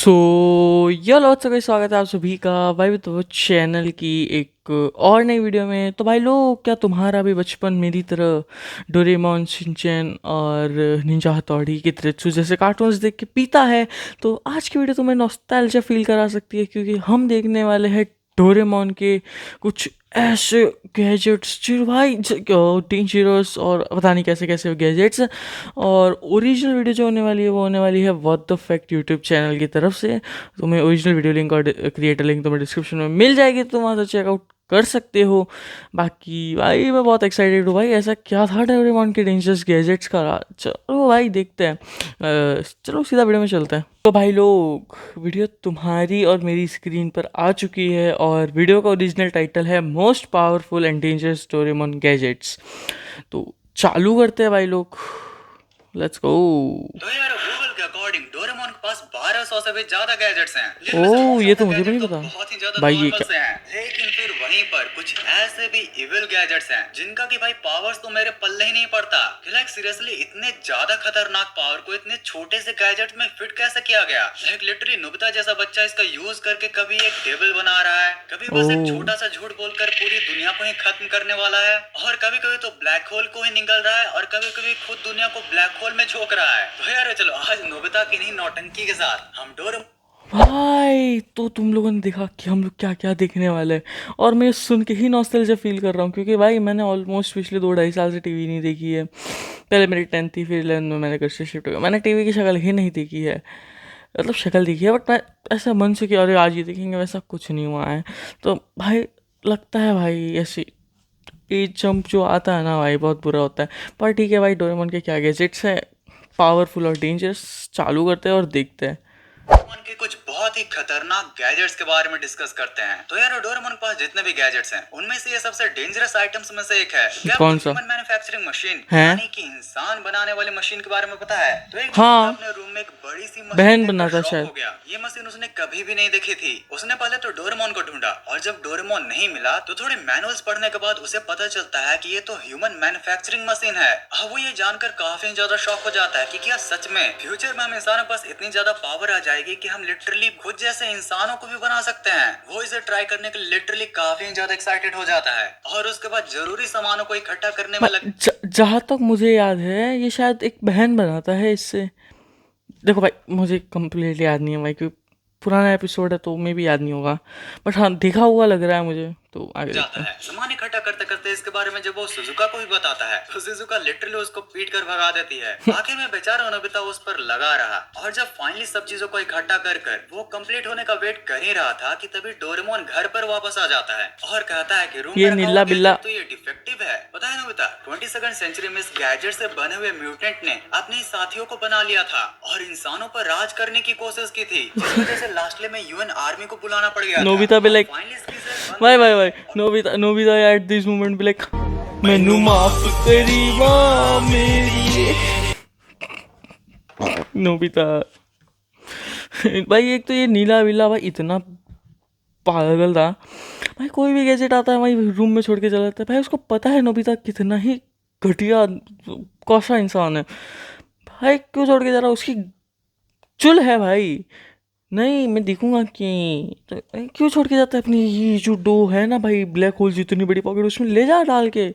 सो या लॉट से स्वागत है आप सभी का भाई विद चैनल की एक और नई वीडियो में। तो भाई लोग, क्या तुम्हारा भी बचपन मेरी तरह डोरेमोन, शिनचैन और निंजा हथौड़ी की त्रेत्सु जैसे कार्टून्स देख के पीता है? तो आज की वीडियो तुम्हें नॉस्टैल्जिया फील करा सकती है, क्योंकि हम देखने वाले हैं डोरेमोन के कुछ ऐसे गैजेट्स जो भाई डेंजरस और पता नहीं कैसे कैसे गैजेट्स। और ओरिजिनल वीडियो जो होने वाली है वो होने वाली है what the fact YouTube channel की तरफ से। तुम्हें ओरिजिनल वीडियो लिंक और क्रिएटर लिंक तुम्हें डिस्क्रिप्शन में मिल जाएगी, तो वहाँ से चेकआउट कर सकते हो। बाकी भाई मैं बहुत एक्साइटेड हूँ भाई, ऐसा क्या था डोरेमोन के डेंजरस गैजेट्स का राज। चलो भाई देखते हैं। चलो सीधा वीडियो में चलते हैं। तो भाई लोग, वीडियो तुम्हारी और मेरी स्क्रीन पर आ चुकी है और वीडियो का ओरिजिनल टाइटल है most powerful and dangerous Doraemon gadgets. तो चालू करते हैं भाई लोग, लेट्स गो। तो यार गूगल के अकॉर्डिंग डोरेमोन के पास 1200 से भी ज्यादा गैजेट्स हैं। ओह, ये तो मुझे भी नहीं तो पता बहुत ही ज्यादा भाई, ये नॉर्मल क्या? से हैं, लेकिन फिर वहीं पर कुछ ऐसे भी इविल गैजेट्स हैं जिनका कि भाई पावर्स तो मेरे पल्ले ही नहीं पड़ता। लाइक सीरियसली इतने ज्यादा खतरनाक पावर को इतने छोटे से गैजेट में फिट कैसे किया गया। लाइक लिटरली नोबिता जैसा बच्चा इसका यूज करके कभी एक टेबल बना रहा है, कभी बस एक ओह। छोटा सा झूठ बोलकर पूरी दुनिया को ही खत्म करने वाला है, और कभी कभी तो ब्लैक होल को ही निगल रहा है, और कभी कभी खुद दुनिया को ब्लैक होल में झोंक रहा है। तो यार चलो आज नोबिता की नहीं नौटंकी के साथ हम डोरेमोन भाई तो तुम लोगों ने देखा कि हम लोग क्या क्या देखने वाले हैं, और मैं सुन के ही नॉस्टैल्जिया फील कर रहा हूँ, क्योंकि भाई मैंने ऑलमोस्ट पिछले 2-2.5 साल से टीवी नहीं देखी है। पहले मेरी 10th थी, फिर 11th में मैंने घर से शिफ्ट हो गया। मैंने टीवी की शक्ल ही नहीं देखी है, मतलब शक्ल देखी है बट मैं ऐसा मन से कि अरे आज ये देखेंगे, वैसा कुछ नहीं हुआ है। तो भाई लगता है भाई ऐसी एज जंप जो आता है ना भाई, बहुत बुरा होता है। पर ठीक है भाई, डोरेमोन के क्या गैजेट्स हैं पावरफुल और डेंजरस, चालू करते हैं और देखते हैं। के कुछ बहुत ही खतरनाक गैजेट्स के बारे में डिस्कस करते हैं। तो यार डोरेमोन के पास जितने भी गैजेट्स हैं उनमें से ये सबसे डेंजरस आइटम्स में से एक है। क्या कौन सा ह्यूमन मैन्युफैक्चरिंग मशीन है? यानी कि इंसान बनाने वाली मशीन के बारे में पता है? तो एक हाँ, अपने रूम में एक बड़ी सी मशीन बहन देखकर बना था शॉक शायद। हो गया। ये मशीन उसने कभी भी नहीं देखी थी। उसने पहले तो डोरेमोन को ढूंढा, और जब डोरेमोन नहीं मिला तो थोड़े मैनुअल्स पढ़ने के बाद उसे पता चलता है कि ये तो ह्यूमन मैन्युफैक्चरिंग मशीन है। अब वो ये जानकर काफी ज्यादा शॉक हो जाता है कि क्या सच में फ्यूचर में हम इंसानों के पास इतनी ज्यादा पावर आ जाएगी कि हम लिटरली खुद जैसे इंसानों को भी बना सकते हैं। वो इसे ट्राई करने के लिए लिटरली काफी ज्यादा एक्साइटेड हो जाता है, और उसके बाद जरूरी सामानों को इकट्ठा करने में लग जहाँ तक मुझे याद है ये शायद एक बहन बनाता है इससे। देखो भाई, मुझे कंप्लीटली याद नहीं है भाई, क्योंकि पुराना एपिसोड है तो मैं भी याद नहीं होगा, बट हाँ देखा हुआ लग रहा है मुझे। तो आगे देखते जाता हैं। है। सामान इकट्ठा करते करते इसके बारे में जब वो सुजुका को भी बताता है तो सुजुका लिटरली उसको पीट कर भगा देती है। आखिर में बेचारा नोबिता उस पर लगा रहा, और जब फाइनली सब चीजों को इकट्ठा कर कर वो कंप्लीट होने का वेट कर ही रहा था कि तभी डोरेमोन घर पर वापस आ जाता है और कहता है कि रूम ये में रखा नीला हुआ बिल्ला। गैजेट तो ये डिफेक्टिव है। पता है नोबिता, 22वीं सेंचुरी में इस गैजेट से बने हुए म्यूटेंट ने अपने साथियों को बना लिया था और इंसानों पर राज करने की कोशिश की थी, जिस वजह से लास्टली में यूएन आर्मी को बुलाना पड़ गया था। नोबिता भी लाइक, फाइनली इसकी से बंद भाई हो भाई गई। भाई, नोबिता एट दिस मोमेंट भी लाइक, मैनू माफ करी मां मेरी। नोबिता भाई, एक तो ये नीला बिल्ला भाई इतना पागल था भाई, कोई भी गैजेट आता है भाई रूम में छोड़ के चला जाता है। भाई उसको पता है नोबिता कितना ही घटिया कौसा इंसान है भाई, क्यों छोड़ के जा रहा है? उसकी चुल है भाई, नहीं मैं देखूंगा कि तो क्यों छोड़ के जाता है अपनी ये जो डो है ना भाई, ब्लैक होल जितनी बड़ी पॉकेट उसमें ले जा डाल के।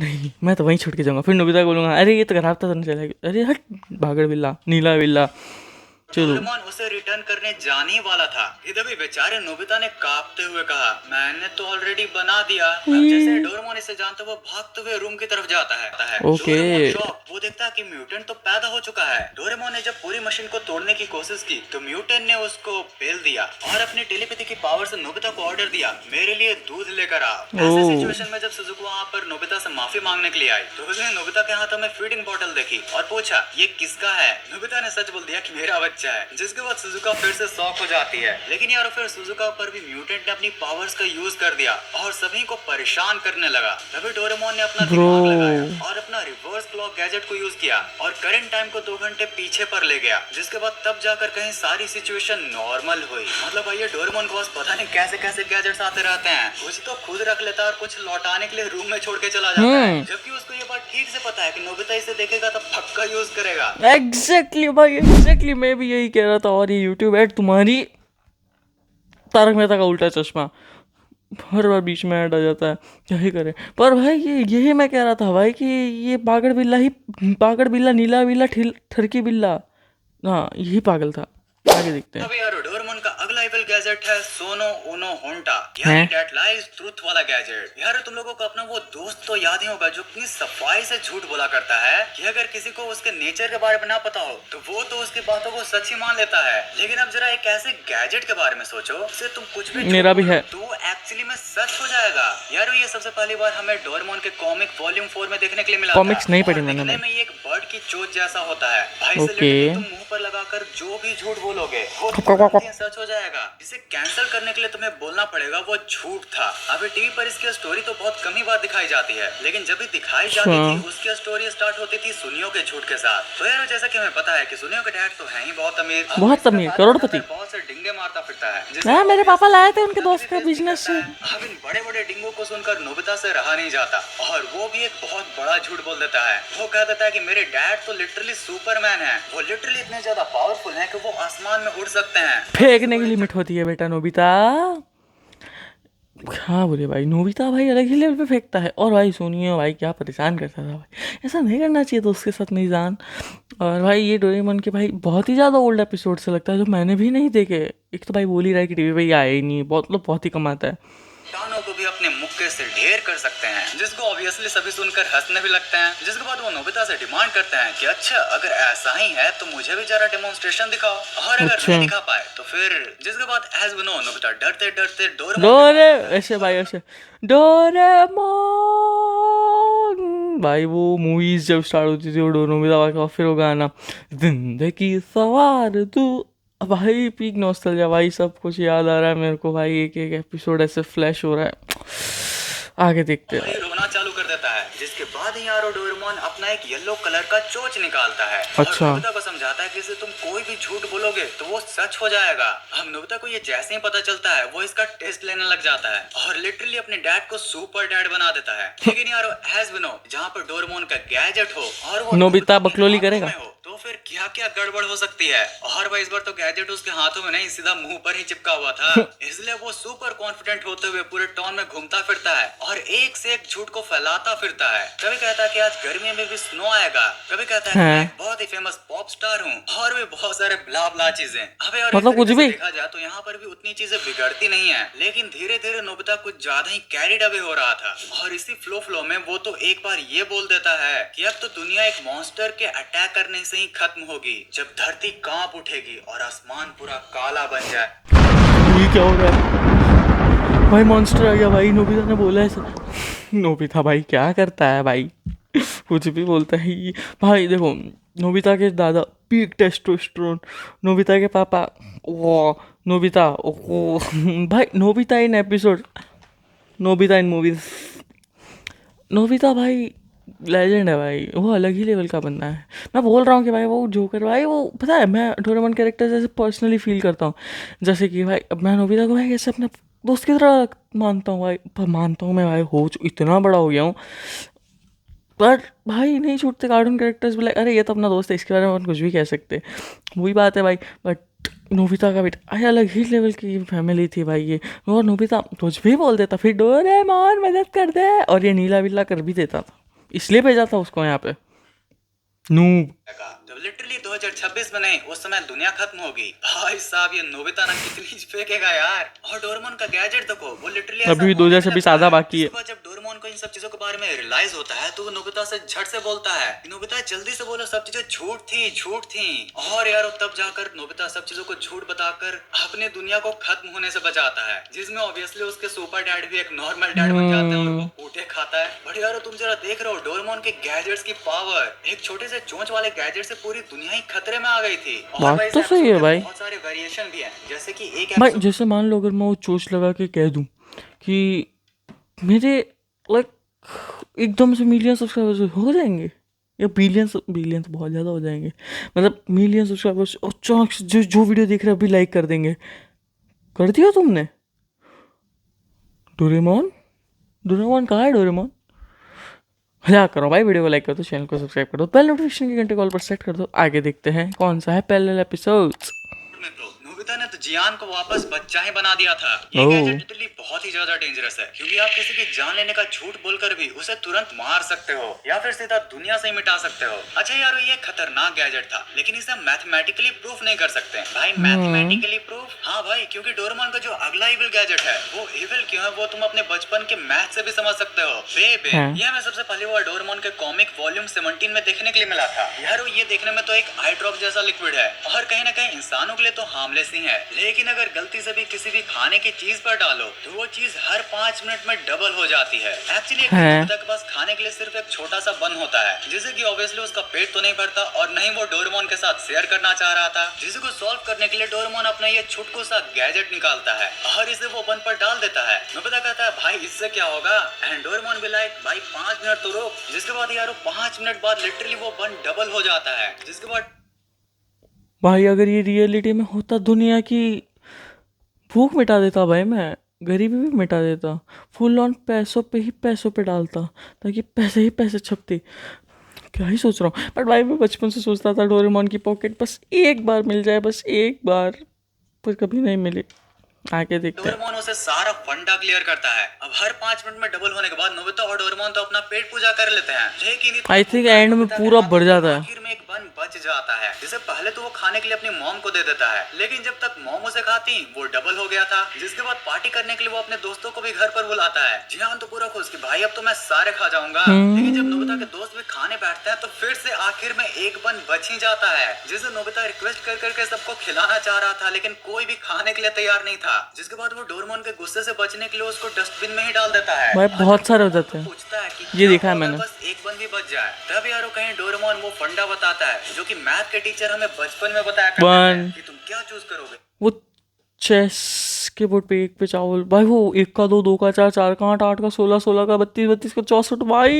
नहीं, मैं तो वहीं छोड़ के जाऊंगा। फिर नोबिता को बोलूंगा अरे ये तो खराब था, तो नहीं चलेगा। अरे हट भागड़ बिल्ला, नीला बिल्ला। चलो डोरेमोन उसे रिटर्न करने जाने ही वाला था कि तभी बेचारे नोबिता ने कांपते हुए कहा, मैंने तो ऑलरेडी बना दिया। अब जैसे डोरेमोन इसे जानते वो भागते हुए रूम की तरफ जाता है। ओके। डोरेमोन शॉक, वो देखता है कि म्यूटेंट तो पैदा हो चुका है। डोरेमोन ने जब पूरी मशीन को तोड़ने की कोशिश की तो म्यूटेंट ने उसको पेल दिया और अपनी टेलीपैथी की पावर से नोबिता को ऑर्डर दिया, मेरे लिए दूध लेकर आ। ऐसे सिचुएशन में जब सुजुकी वहाँ पर नोबिता से माफी मांगने के लिए आई तो उसने नोबिता के हाथों में फीडिंग बोतल देखी और पूछा ये किसका है। नोबिता ने सच बोल दिया कि मेरा बच्चा है, जिसके बाद सुजुका फिर से शॉक हो जाती है। लेकिन यार फिर सुजुका पर भी म्यूटेंट ने अपनी पावर्स का यूज कर दिया और सभी को परेशान करने लगा। तभी डोरेमोन ने अपना दिमाग लगाया और अपना रिवर्स क्लॉक गैजेट को यूज किया और करंट टाइम को 2 घंटे पीछे पर ले गया, जिसके बाद तब जाकर कहीं सारी सिचुएशन नॉर्मल हुई। मतलब भैया डोरेमोन के पास पता नहीं कैसे कैसे गैजेट्स आते रहते हैं, कुछ तो खुद रख लेता है और कुछ लौटाने के लिए रूम में छोड़ के चला जाता है, जबकि उसको ये बात ठीक से पता है कि नोबिता इसे देखेगा तो पक्का यूज करेगा। एग्जैक्टली भाई, एग्जैक्टली मैं भी यही कह रहा था। और ये यूट्यूब ऐड तुम्हारी तारक मेहता का उल्टा चश्मा, हर बार बीच में ऐड आ जाता है, क्या ही करें। पर भाई ये यही मैं कह रहा था भाई कि ये पागड़ बिल्ला नीला बिल्ला ठरकी बिल्ला, हाँ यही पागल था। आगे देखते हैं। अभी यार डोरेमोन का अगला इवल गैजेट है सोनो उनो होंटा, यानी हैं? डेट लाइज ट्रूथ वाला गैजेट। यार तुम लोगों को अपना वो दोस्त तो याद ही होगा जो इतनी सफाई से झूठ बोला करता है कि अगर किसी को उसके नेचर के बारे में ना पता हो तो वो तो उसकी बातों को सच ही मान लेता है। लेकिन अब जरा एक ऐसे गैजेट के बारे में सोचो जिससे तुम कुछ भी मेरा भी बोलो है। तो एक्चुअली में सच हो जाएगा। यार ये सबसे पहली बार हमें डोरेमोन के कॉमिक वॉल्यूम 4 में देखने के लिए मिला कॉमिक्स था। नहीं और पढ़ी मैंने दिखने भाई। में ये एक बर्ड की चोंच जैसा होता है भाई। से ओके। literally तुम मुंह पर लगाकर जो भी झूठ बोलोगे वो कप, कप, कप। सच हो जाएगा। इसे कैंसिल करने के लिए तुम्हें बोलना पड़ेगा वो झूठ था। अभी टीवी पर इसकी स्टोरी तो बहुत कम ही बार दिखाई जाती है, लेकिन जब भी दिखाई जाती थी उसकी स्टोरी स्टार्ट होती थी सुनियो के झूठ के साथ। तो यार जैसा कि हमें पता है कि सुनियो के डैड तो है ही बहुत अमीर, बहुत अमीर, करोड़पति। बहुत से डिंगे मारता फिरता है। हाँ मेरे पापा लाए थे उनके दोस्त का बिजनेस से। अब इन बड़े बड़े डिंगों को सुनकर नोबिता से रहा नहीं जाता और वो भी एक बहुत बड़ा झूठ बोल देता है। वो कह देता है कि मेरे डैड तो लिटरली सुपरमैन है, वो लिटरली इतने ज्यादा पावरफुल हैं कि वो आसमान में उड़ सकते हैं। फेंकने की लिमिट होती है बेटा नोबिता। हाँ बोले भाई, नोबिता भाई अलग ही लेवल पे फेंकता है। और भाई सुनिए भाई क्या परेशान करता था भाई, ऐसा नहीं करना चाहिए दोस्त के साथ मेरी जान। और भाई ये डोरेमोन के भाई बहुत ही ज़्यादा ओल्ड एपिसोड से लगता है जो मैंने भी नहीं देखे। एक तो भाई बोल ही रहा है कि टीवी पे ही आया ही नहीं, बहुत ही कम आता है। टानो को भी अपने मुक्के से ढेर कर सकते हैं, जिसको ऑब्वियसली सभी सुनकर हंसने भी लगते हैं। जिसके बाद वो नोबिता से डिमांड करते हैं कि अच्छा अगर ऐसा ही है तो मुझे भी जरा डेमोन्स्ट्रेशन दिखाओ, और अगर अच्छा। नहीं दिखा पाए तो फिर। जिसके बाद एज वी नो नोबिता डरते डरते डोरे ऐसे भाई ऐसे डोरेमोन भाई, वो मूवीज जब स्टार्ट होती थी वो नोबिता का, फिर वो गाना जिंदगी सवार तू, भाई पीक नॉस्टैल्जिया भाई, सब कुछ याद आ रहा है मेरे को भाई। एक एक एपिसोड ऐसे फ्लैश हो रहा है। आगे देखते हैं। रोना चालू कर देता है, जिसके बाद ही यारो डोरेमोन अपना एक येलो कलर का चोच निकालता है। अच्छा। और नोबिता को समझाता है कि इसे तुम कोई भी झूठ बोलोगे तो वो सच हो जाएगा। हम नोबिता को ये जैसे ही पता चलता है वो इसका टेस्ट लेने लग जाता है और लिटरली अपने डैड को सुपर डैड बना देता है। लेकिन यारो एज वी नो जहाँ पर डोरेमोन का गैजेट हो और वो नोबिता की बकलोली हाथों करेगा। में हो, तो फिर क्या क्या गड़बड़ हो सकती है। और भाई इस बार तो गैजेट उसके हाथों में नहीं सीधा मुंह पर ही चिपका हुआ था। इसलिए वो सुपर कॉन्फिडेंट होते हुए पूरे टाउन में घूमता फिरता है और एक से एक झूठ को फैलाता फिरता है। कभी कहता है कि आज गर्मी में भी स्नो आएगा, कभी कहता है कि मैं बहुत ही फेमस पॉप स्टार हूँ, और भी बहुत सारे ब्ला ब्ला चीजें। अबे और मतलब कुछ भी देखा जाए तो यहाँ पर भी उतनी चीजें बिगड़ती नहीं है, लेकिन धीरे धीरे नोबिता कुछ ज्यादा ही कैरिड अवे हो रहा था। और इसी फ्लो में वो तो एक बार ये बोल देता है कि अब तो दुनिया एक मॉन्स्टर के अटैक करने से ही खत्म होगी, जब धरती कांप उठेगी और आसमान पूरा काला बन जाए। ये क्या हो रहा है भाई, मॉन्स्टर आ गया भाई, नोबिता ने बोला है सर। नोबिता भाई क्या करता है भाई, कुछ भी बोलता है ये भाई। देखो नोबिता के दादा पीक टेस्टोस्टेरोन, नोबिता के पापा वो नोबिता ओ भाई, Nobita in episode, Nobita in movies, Nobita भाई लेजेंड है भाई, वो अलग ही लेवल का बंदा है। मैं बोल रहा हूँ कि भाई वो जोकर भाई, वो पता है मैं डोरेमोन कैरेक्टर जैसे पर्सनली फील करता हूँ। जैसे कि भाई अब मैं नोबिता को भाई ऐसे अपने दोस्त की तरह मानता हूँ भाई, पर मानता हूँ मैं भाई, इतना बड़ा हो गया हूँ, पर भाई नहीं छूटते कार्टून कैरेक्टर्स भी, लाइक अरे ये तो अपना दोस्त है, इसके बारे में अपन कुछ भी कह सकते, वही बात है भाई। बट नोबिता का बेटा भाई अलग ही लेवल की फैमिली थी भाई ये। और नोबिता कुछ भी बोल देता, फिर डोरेमोन मदद कर दे, और ये नीला बिल्ला कर भी देता था, इसलिए भेजा था उसको यहाँ पे। नूब जब लिटरली 2026 में नहीं उस समय दुनिया खत्म होगी। भाई साहब ये नोबिता ना कितनी फेंकेगा यार। और डोरेमोन का गैजेट देखो, वो लिटरली अभी भी 2026 आधा बाकी है। जब डोरेमोन को इन सब चीजों के बारे में रियलाइज होता है तो वो नोबिता से झट से बोलता है, नोबिता जल्दी से बोलो सब चीजें झूठ थी। और यार तब जाकर नोबिता सब चीजों को झूठ बताकर अपने दुनिया को खत्म होने से बचाता है, जिसमें ऑब्वियसली उसके सुपर डैड भी एक नॉर्मल डैड बन जाते हैं और वो कूटे खाता है। बट यार तुम जरा देख रहे हो डोरेमोन के गैजेट्स की पावर, एक छोटे से चोंच वाले गैजेट से पूरी दुनिया ही खतरे में आ गई थी। और बात भाई तो सही है भाई। बहुत सारे वेरिएशन भी हैं, जैसे कि एक भाई जैसे मान लो अगर मैं वो चोच लगा के कह दूं कि मेरे लाइक एकदम से मिलियन सब्सक्राइबर्स हो जाएंगे, या बिलियन तो बहुत ज़्यादा हो जाएंगे, मतलब मिलियन सब्सक्राइबर्स अचानक से जो वीडियो देख रहे हैं अभी लाइक कर देंगे, कर दिया तुमने। डोरेमोन कहाँ है डोरेमोन मजाक करो भाई, वीडियो को लाइक कर दो, चैनल को सब्सक्राइब कर दो, बेल नोटिफिकेशन की घंटे कॉल पर सेट कर दो। आगे देखते हैं कौन सा है पहले एपिसोड। में तो नोबिता ने तो जियान को वापस बच्चा ही बना दिया था। ये ओह। गैजेट लिटरली बहुत ही ज्यादा डेंजरस है, क्योंकि आप किसी की जान लेने का झूठ बोलकर भी उसे तुरंत मार सकते हो या फिर सीधा दुनिया से ही मिटा सकते हो। अच्छा यार, ये खतरनाक गैजेट था, लेकिन इसे मैथमेटिकली प्रूफ नहीं कर सकते भाई। Mathematically proof? हाँ भाई, क्योंकि डोरेमोन का जो अगला इविल गैजेट है वो इविल क्यों है वो तुम अपने बचपन के मैथ से भी समझ सकते हो। बेबे, हाँ। ये हमें सबसे पहली बार डोरेमोन के कॉमिक वॉल्यूम 17 में देखने के लिए मिला था। यार ये देखने में तो एक आई ड्रॉप जैसा लिक्विड है और कहीं ना कहीं इंसानों के लिए तो हार्मलेस ही है, लेकिन अगर गलती से भी किसी भी खाने की चीज पर डालो तो वो चीज हर 5 मिनट में डबल हो जाती है। एक्चुअली नोबिता के पास खाने के लिए सिर्फ एक छोटा सा बन होता है, जिसे कि ऑब्वियसली उसका पेट तो नहीं भरता और नहीं वो डोरेमोन के साथ शेयर करना चाह रहा था, जिसे को सॉल्व करने के लिए डोरेमोन अपना ये छुटकू सा गैजेट निकालता है और इसे वो बन पर डाल देता है। नोबिता कहता है भाई इससे क्या होगा, एंड डोरेमोन भी लाइक भाई 5 मिनट तो रुक। जिसके बाद यार 5 मिनट बाद लिटरली वो बन डबल हो जाता है, जिसके बाद भाई अगर ये रियलिटी में होता, दुनिया की भूख मिटा देता भाई, मैं गरीबी भी मिटा देता, फुल ऑन पैसों पे ही पैसों पे डालता ताकि पैसे ही पैसे छपते। क्या ही सोच रहा हूँ, बट भाई मैं बचपन से सोचता था डोरेमोन की पॉकेट बस एक बार मिल जाए, बस एक बार, पर कभी नहीं मिली। आगे देखते हैं। डोरेमोन उसे सारा फंडा क्लियर करता है। अब हर 5 मिनट में डबल होने के बाद नोबिता और डोरेमोन तो अपना पेट पूजा कर लेते हैं, लेकिन इतना आई थिंक एंड में पूरा बढ़ जाता है। आखिर में एक बन बच जाता है, जिसे पहले तो वो खाने के लिए अपनी मॉम को दे देता है, लेकिन जब तक मॉम उसे खाती वो डबल हो गया था। जिसके बाद पार्टी करने के लिए वो अपने दोस्तों को भी घर पर बुलाता है। जियान तो पूरा खुश कि भाई अब तो मैं सारे खा जाऊंगा, लेकिन जब नोबिता के दोस्त भी खाने बैठते हैं तो फिर से आखिर में एक बन बच ही जाता है, जिसे नोबिता रिक्वेस्ट कर करके सबको खिलाना चाह रहा था, लेकिन कोई भी खाने के लिए तैयार नहीं था। जिसके बाद वो डोरेमोन के गुस्से से बचने के लिए उसको डस्टबिन में ही डाल देता है। भाई बहुत सारे हो जाते हैं, पूछता है कि ये क्या देखा है होगा मैंने। बस एक बन भी बच जाए। तब यारो कहीं डोरेमोन वो फंडा बताता है जो कि मैथ के टीचर हमें बचपन में बताया करते थे कि तुम क्या चूज करोगे। वो चेस के बोर्ड पे एक पे चावल भाई, वो एक का दो, दो का चार, चार का आठ, आठ का 16, 16 का 32, 32 का 64 भाई।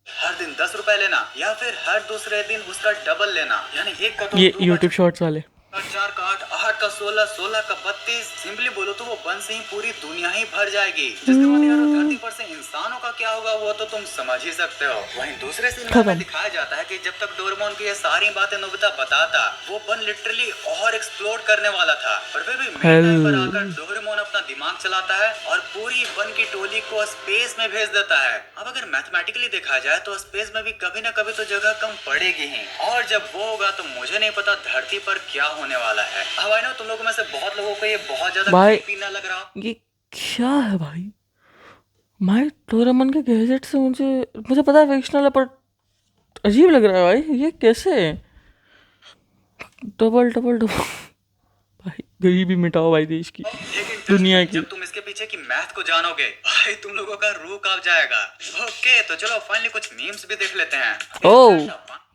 हर दिन 10 रुपए लेना या फिर हर दूसरे दिन उसका डबल लेना, यानी एक का ये यूट्यूब शॉर्ट्स वाले। 4 का 8, 8 का 16, 16 का 32। सिंपली बोलो तो वो बन से ही पूरी दुनिया ही भर जाएगी। जिसके बाद यार धरती पर से इंसानों का क्या होगा वो तो तुम समझ ही सकते हो। वहीं दूसरे सीन में दिखाया जाता है कि जब तक डोरेमोन की ये सारी बातें नोबिता बताता, वो बन लिटरली और एक्सप्लोड करने वाला था, पर फिर भी मेन टाइम पर आकर डोरेमोन अपना दिमाग चलाता है और पूरी बन की टोली को स्पेस में भेज देता है। अब अगर मैथमेटिकली देखा जाए तो स्पेस में भी कभी ना कभी तो जगह कम पड़ेगी ही, और जब वो होगा तो मुझे नहीं पता धरती पर क्या होने वाला है। अब आई नो तुम लोगों में से बहुत लोगों को ये बहुत ज्यादा creepy ना लग रहा। ये क्या है भाई? भाई डोरेमोन के गैजेट से मुझे पता है फिक्शनल है, पर अजीब लग रहा है भाई। ये कैसे? डबल डबल डबल भाई गरीबी मिटाओ भाई देश की, दुनिया की। जब तुम इसके पीछे की मैथ को जानोगे भाई तुम लोगों का रूह कांप जाएगा। ओके तो चलो फाइनली कुछ मीम्स भी देख लेते हैं। ओह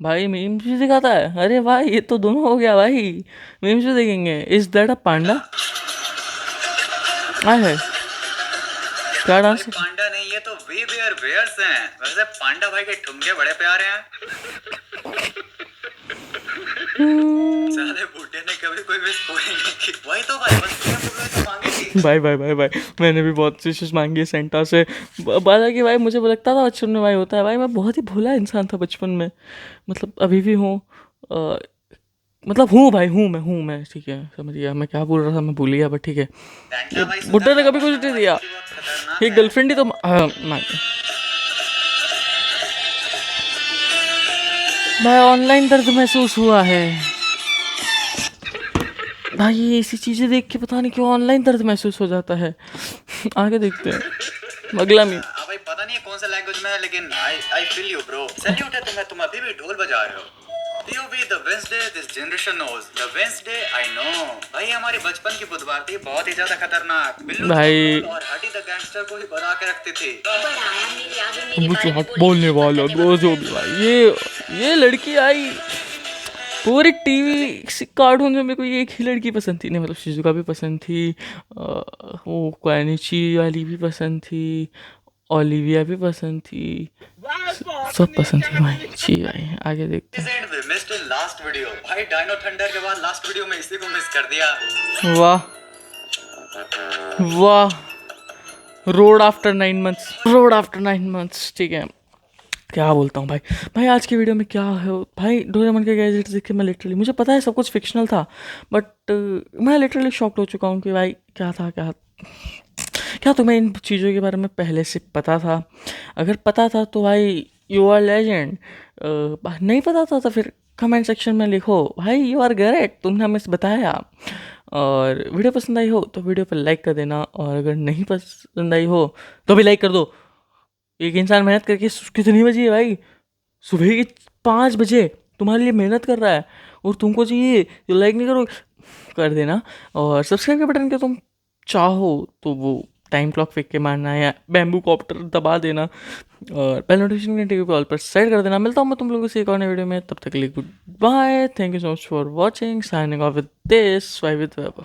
भाई मीम्स भी दिखाता है? अरे भाई ये तो दोनों हो गया भाई, मीम्स भी देखेंगे। इज दैट अ पांडा? आए है क्या डांस? पांडा नहीं, ये तो वी वेयर वेयर्स हैं। वैसे पांडा भाई के ठुमके बड़े प्यारे हैं। साले बूढ़े ने कभी कोई विश पूरी नहीं की। वही तो भाई बस तो मांगी थी। भाई भाई भाई भाई मैंने भी बहुत विशेष मांगी है सेंटा से। हालांकि भाई मुझे लगता था बचपन में भाई होता है, भाई मैं बहुत ही भोला इंसान था बचपन में, मतलब अभी भी हूँ। मतलब हूँ भाई, हूँ मैं ठीक है, समझ गया मैं क्या बोल रहा था, मैं भूल गया, बट ठीक है। बुड्ढे ने कभी कुछ नहीं दिया, ये गर्लफ्रेंड ही तो भाई ऑनलाइन दर्द महसूस हुआ है भाई, ये ऐसी चीजें देख के पता नहीं क्यों ऑनलाइन दर्द महसूस हो जाता है। आगे देखते हैं अगला मीम। भाई पता नहीं कौन सा लैंग्वेज में है, लेकिन I feel you bro. Salute है तुम्हें, तुम अभी भी ढोल बजा रहे हो। POV the Wednesday this generation knows. The Wednesday I know. भाई हमारी बचपन की बुधवार थी, बहुत ही ज्यादा खतरनाक। बिल्लू भाई और हड्डी द गैंगस्टर को ही बना के रखती थी। मुझे हक बोलने वाला जो भी भाई, ये लड़की आई पूरी टीवी कार्टून में, मेरे को ये एक ही लड़की पसंद थी, नहीं मतलब शिजुका भी पसंद थी, वो क्वानिची वाली भी पसंद थी, ओलिविया भी पसंद थी, सब पसंद थी भाई। जी भाई आगे देखते हैं। लास्ट वीडियो भाई डायनो थंडर के बाद लास्ट वीडियो में इसी को मिस कर दिया। वाह वाह, road after 9 months, road after 9 months, ठीक है। क्या बोलता हूँ भाई। भाई आज की वीडियो में क्या है भाई, डोरेमोन के गैजेट्स देख के मैं लिटरली, मुझे पता है सब कुछ फिक्शनल था, बट मैं लिटरली शॉक्ड हो चुका हूँ कि भाई क्या था, क्या तुम्हें इन चीज़ों के बारे में पहले से पता था? अगर पता था तो भाई यू आर लेजेंड। नहीं पता था तो फिर कमेंट सेक्शन में लिखो भाई यू आर ग्रेट, तुमने हमें बताया। और वीडियो पसंद आई हो तो वीडियो पर लाइक कर देना, और अगर नहीं पसंद आई हो तो भी लाइक कर दो। एक इंसान मेहनत करके कितनी बजी है भाई, सुबह के 5 बजे तुम्हारे लिए मेहनत कर रहा है, और तुमको चाहिए जो लाइक नहीं करो, कर देना। और सब्सक्राइब के बटन के तुम चाहो तो वो टाइम क्लॉक फेंक के मारना या बैम्बू कॉप्टर दबा देना, और बेल नोटिफिकेशन घंटे को ऑल पर सेट कर देना। मिलता हूँ मैं तुम लोगों से एक और नई वीडियो में, तब तक के लिए goodbye, thank you so much for watching, signing off with this Y with web.